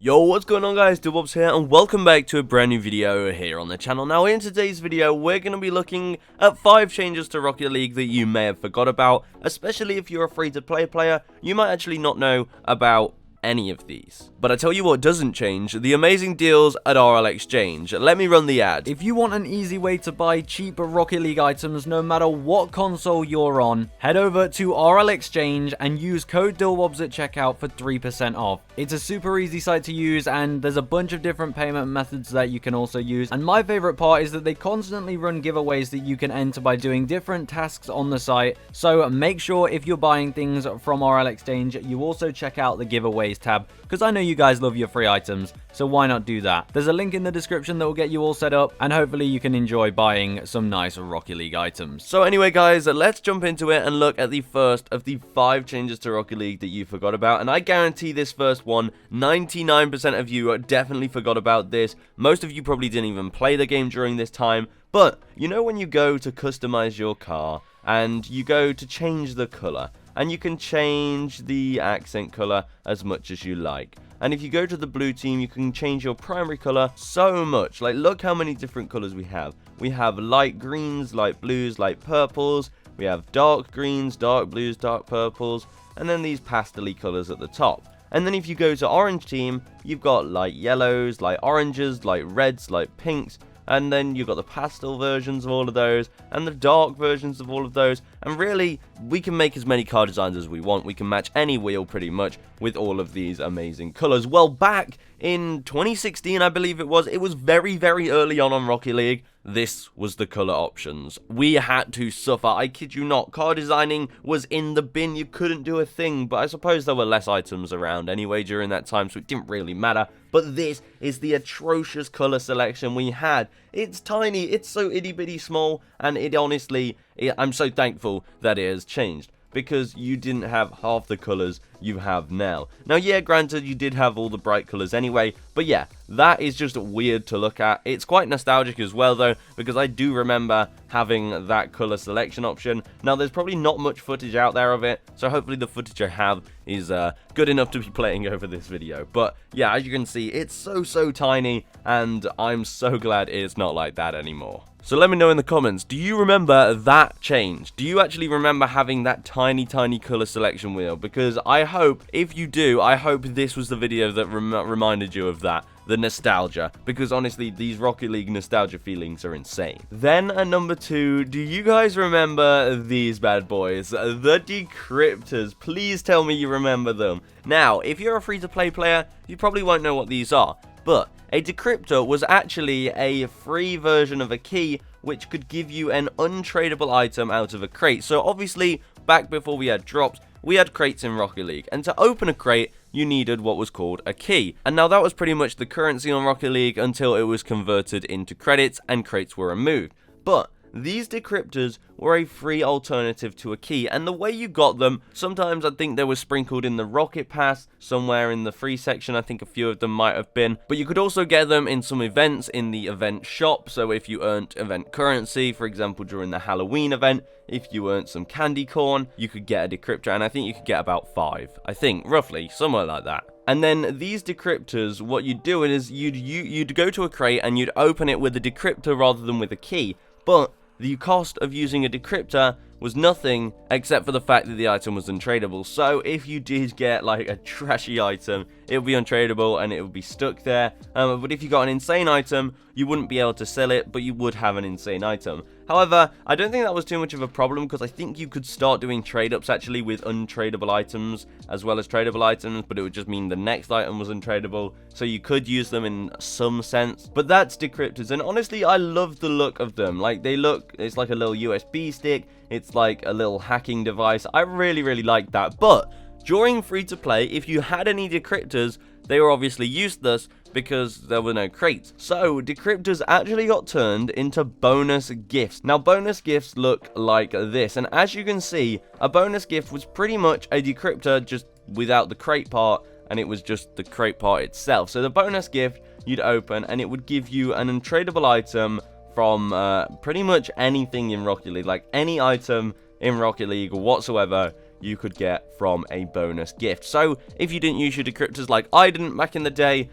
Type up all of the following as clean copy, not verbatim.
Yo, what's going on guys, Dubobs here, and welcome back to a brand new video here on the channel. Now in today's video, we're going to be looking at 5 changes to Rocket League that you may have forgot about, especially if you're a free-to-play player. You might actually not know about any of these. But I tell you what doesn't change, the amazing deals at RL Exchange. Let me run the ad. If you want an easy way to buy cheap Rocket League items no matter what console you're on, head over to RL Exchange and use code DILWOBS at checkout for 3% off. It's a super easy site to use and there's a bunch of different payment methods that you can also use. And my favorite part is that they constantly run giveaways that you can enter by doing different tasks on the site. So make sure if you're buying things from RL Exchange, you also check out the giveaways tab, because I know you guys love your free items, so why not do that? There's a link in the description that will get you all set up, and hopefully you can enjoy buying some nice Rocket League items. So anyway guys, let's jump into it and look at the first of the 5 changes to Rocket League that you forgot about, and I guarantee this first one, 99% of you definitely forgot about this. Most of you probably didn't even play the game during this time, but you know when you go to customize your car, and you go to change the color, and you can change the accent color as much as you like. And if you go to the blue team, you can change your primary color so much. Like, look how many different colors we have. We have light greens, light blues, light purples. We have dark greens, dark blues, dark purples. And then these pastel-y colors at the top. And then if you go to orange team, you've got light yellows, light oranges, light reds, light pinks. And then you've got the pastel versions of all of those, and the dark versions of all of those, and really, we can make as many car designs as we want. We can match any wheel pretty much with all of these amazing colors. Well, back in 2016, I believe it was very, very early on Rocket League. This was the color options. We had to suffer, I kid you not. Car designing was in the bin, you couldn't do a thing, but I suppose there were less items around anyway during that time, so it didn't really matter. But this is the atrocious color selection we had. It's tiny, it's so itty bitty small, and it honestly, I'm so thankful that it has changed, because you didn't have half the colors you have now. Now, yeah, granted, you did have all the bright colors anyway, but yeah, that is just weird to look at. It's quite nostalgic as well, though, because I do remember having that color selection option. Now, there's probably not much footage out there of it, so hopefully the footage I have is good enough to be playing over this video. But yeah, as you can see, it's so tiny, and I'm so glad it's not like that anymore. So let me know in the comments, do you remember that change? Do you actually remember having that tiny color selection wheel? Because I hope, if you do, I hope this was the video that reminded you of that. The nostalgia, because honestly, these Rocket League nostalgia feelings are insane. Then at number 2, do you guys remember these bad boys? The Decrypters. Please tell me you remember them. Now, if you're a free-to-play player, you probably won't know what these are, but a decryptor was actually a free version of a key which could give you an untradeable item out of a crate. So obviously, back before we had drops, we had crates in Rocket League, and to open a crate, you needed what was called a key. And now that was pretty much the currency on Rocket League until it was converted into credits and crates were removed. But these decryptors were a free alternative to a key, and the way you got them, sometimes I think they were sprinkled in the Rocket Pass, somewhere in the free section, I think a few of them might have been, but you could also get them in some events in the event shop. So if you earned event currency, for example during the Halloween event, if you earned some candy corn, you could get a decryptor, and I think you could get about 5, I think, roughly, somewhere like that. And then these decryptors, what you'd do is you'd go to a crate and you'd open it with a decryptor rather than with a key, but the cost of using a decryptor was nothing except for the fact that the item was untradeable. So if you did get like a trashy item, it would be untradeable and it would be stuck there. But if you got an insane item, you wouldn't be able to sell it, but you would have an insane item. However, I don't think that was too much of a problem, because I think you could start doing trade-ups actually with untradeable items as well as tradable items, but it would just mean the next item was untradeable, so you could use them in some sense. But that's Decryptors, and honestly, I love the look of them. Like, they look, it's like a little USB stick, it's like a little hacking device. I really like that. But during free-to-play, if you had any Decryptors, they were obviously useless because there were no crates. So Decryptors actually got turned into bonus gifts. Now bonus gifts look like this, and as you can see, a bonus gift was pretty much a decryptor just without the crate part, and it was just the crate part itself. So the bonus gift you'd open, and it would give you an untradeable item from pretty much anything in Rocket League. Like any item in Rocket League whatsoever, you could get from a bonus gift. So if you didn't use your decryptors like I didn't back in the day,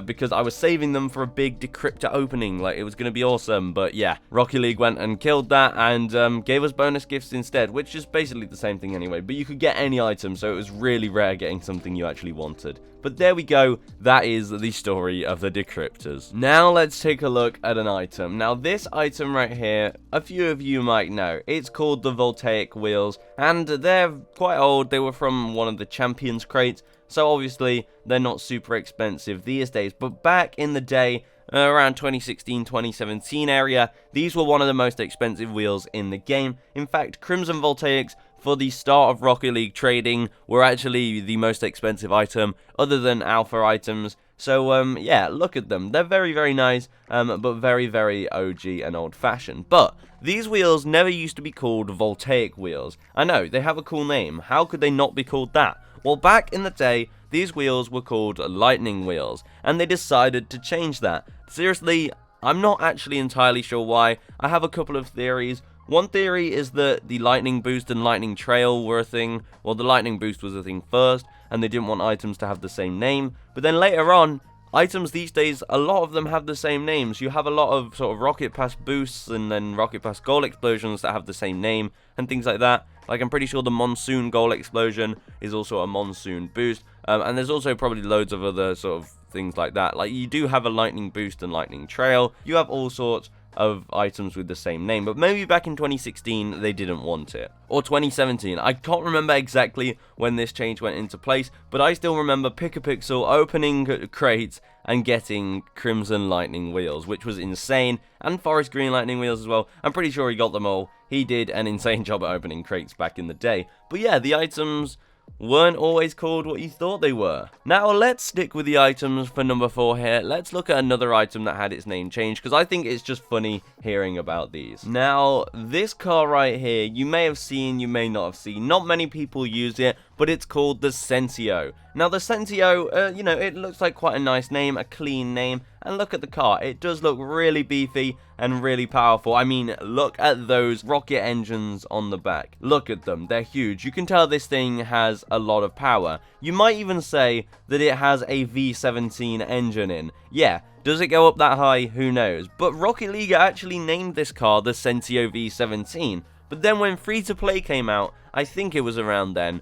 because I was saving them for a big decryptor opening, like it was going to be awesome, but yeah, Rocket League went and killed that and gave us bonus gifts instead, which is basically the same thing anyway, but you could get any item, so it was really rare getting something you actually wanted. But there we go, that is the story of the Decryptors. Now let's take a look at an item. Now this item right here, a few of you might know, it's called the Voltaic Wheels, and they're quite old. They were from one of the Champions crates, so obviously they're not super expensive these days, but back in the day, around 2016-2017 area, these were one of the most expensive wheels in the game. In fact, Crimson Voltaics for the start of Rocket League trading were actually the most expensive item other than alpha items. So yeah, look at them. They're very, very nice, but very, very OG and old-fashioned. But these wheels never used to be called Voltaic wheels. I know, they have a cool name. How could they not be called that? Well, back in the day, these wheels were called lightning wheels, and they decided to change that. Seriously, I'm not actually entirely sure why. I have a couple of theories. One theory is that the lightning boost and lightning trail were a thing. Well, the lightning boost was a thing first, and they didn't want items to have the same name. But then later on, items these days, a lot of them have the same names. You have a lot of sort of Rocket Pass boosts and then Rocket Pass goal explosions that have the same name and things like that. Like, I'm pretty sure the Monsoon goal explosion is also a Monsoon boost. And there's also probably loads of other sort of things like that. Like, you do have a lightning boost and lightning trail. You have all sorts of items with the same name, but maybe back in 2016 they didn't want it, or 2017. I can't remember exactly when this change went into place, but I still remember Pick-a-Pixel opening crates and getting Crimson Lightning wheels, which was insane, and Forest Green Lightning wheels as well. I'm pretty sure he got them all. He did an insane job at opening crates back in the day. But yeah, the items weren't always called what you thought they were. Now let's stick with the items for number 4 here. Let's look at another item that had its name changed, because I think it's just funny hearing about these. Now, this car right here, you may have seen, you may not have seen. Not many people use it, but it's called the Sentio. Now the Sentio, you know, it looks like quite a nice name, a clean name, and look at the car. It does look really beefy and really powerful. I mean, look at those rocket engines on the back. Look at them, they're huge. You can tell this thing has a lot of power. You might even say that it has a V17 engine in. Yeah, does it go up that high? Who knows? But Rocket League actually named this car the Sentio V17. But then when Free-to-Play came out, I think it was around then,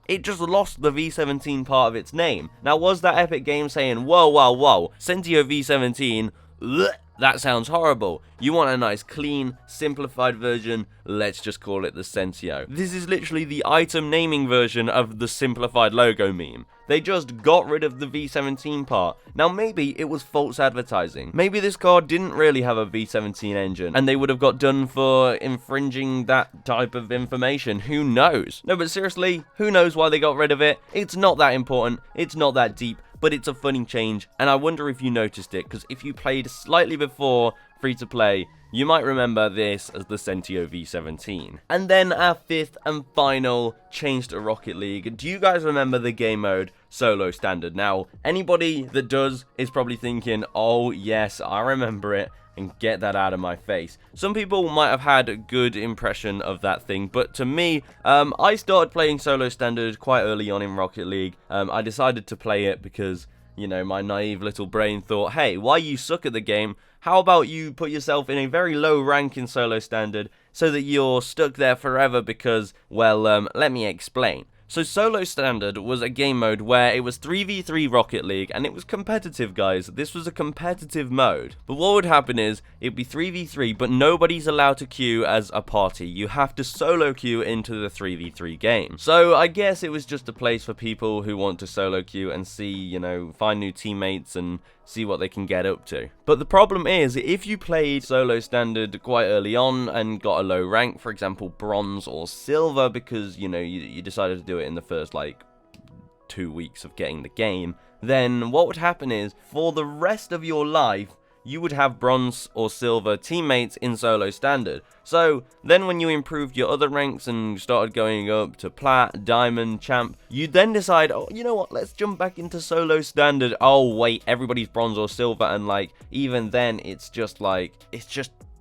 it just lost the V17 part of its name. Now, was that Epic Games saying, whoa, whoa, whoa, Sentio V17, bleh, that sounds horrible. You want a nice, clean, simplified version? Let's just call it the Sentio. This is literally the item naming version of the simplified logo meme. They just got rid of the V17 part. Now, maybe it was false advertising. Maybe this car didn't really have a V17 engine, and they would have got done for infringing that type of information. Who knows? No, but seriously, who knows why they got rid of it? It's not that important. It's not that deep. But it's a funny change, and I wonder if you noticed it, because if you played slightly before Free-to-Play, you might remember this as the Sentio V17. And then our 5th and final change to Rocket League. Do you guys remember the game mode Solo Standard? Now, anybody that does is probably thinking, oh yes, I remember it, and get that out of my face. Some people might have had a good impression of that thing, but to me, I started playing Solo Standard quite early on in Rocket League. I decided to play it because, you know, my naive little brain thought, hey, why you suck at the game? How about you put yourself in a very low rank in Solo Standard so that you're stuck there forever because, well, let me explain. So Solo Standard was a game mode where it was 3v3 Rocket League, and it was competitive, guys. This was a competitive mode. But what would happen is, it'd be 3v3, but nobody's allowed to queue as a party. You have to solo queue into the 3v3 game. So I guess it was just a place for people who want to solo queue and see, you know, find new teammates and see what they can get up to. But the problem is, if you played Solo Standard quite early on and got a low rank, for example, bronze or silver, because, you know, you decided to do it in the first, like, 2 weeks of getting the game, then what would happen is, for the rest of your life, you would have bronze or silver teammates in Solo Standard. So then when you improved your other ranks and started going up to plat, diamond, champ, you then decide, oh, you know what, let's jump back into Solo Standard. Oh wait, everybody's bronze or silver, and like even then it's just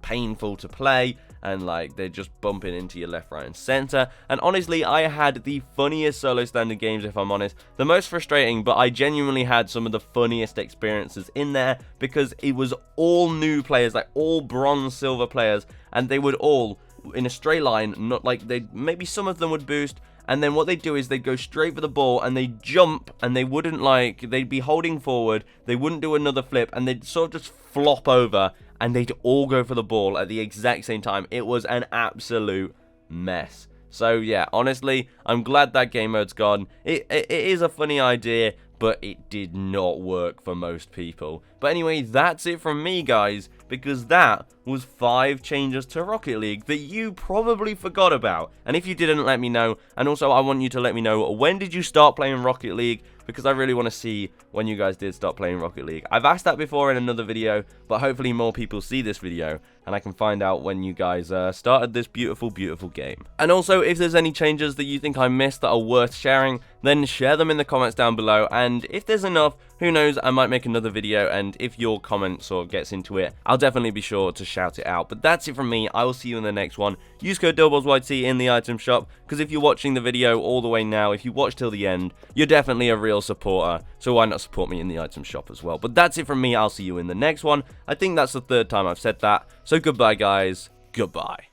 painful to play. and like they're just bumping into your left, right, and center. And honestly, I had the funniest solo standard games, if I'm honest. The most frustrating, but I genuinely had some of the funniest experiences in there because it was all new players, like all bronze, silver players, and they would all in a straight line, not like they maybe some of them would boost. And then what they'd do is they'd go straight for the ball and they'd jump and they wouldn't they'd be holding forward. They wouldn't do another flip and they'd sort of just flop over and they'd all go for the ball at the exact same time. It was an absolute mess. So yeah, honestly, I'm glad that game mode's gone. It is a funny idea, but it did not work for most people. But anyway, that's it from me, guys, because that was 5 changes to Rocket League that you probably forgot about. And if you didn't, let me know. And also, I want you to let me know, when did you start playing Rocket League? Because I really want to see when you guys did start playing Rocket League. I've asked that before in another video, but hopefully more people see this video and I can find out when you guys started this beautiful, beautiful game. And also, if there's any changes that you think I missed that are worth sharing, then share them in the comments down below. And if there's enough, who knows, I might make another video, and if your comment sort of gets into it, I'll definitely be sure to shout it out. But that's it from me. I will see you in the next one. Use code DILLBOSYT in the item shop, because if you're watching the video all the way now, if you watch till the end, you're definitely a real supporter, so why not support me in the item shop as well. But that's it from me. I'll see you in the next one. I think that's the 3rd time I've said that. So goodbye, guys. Goodbye.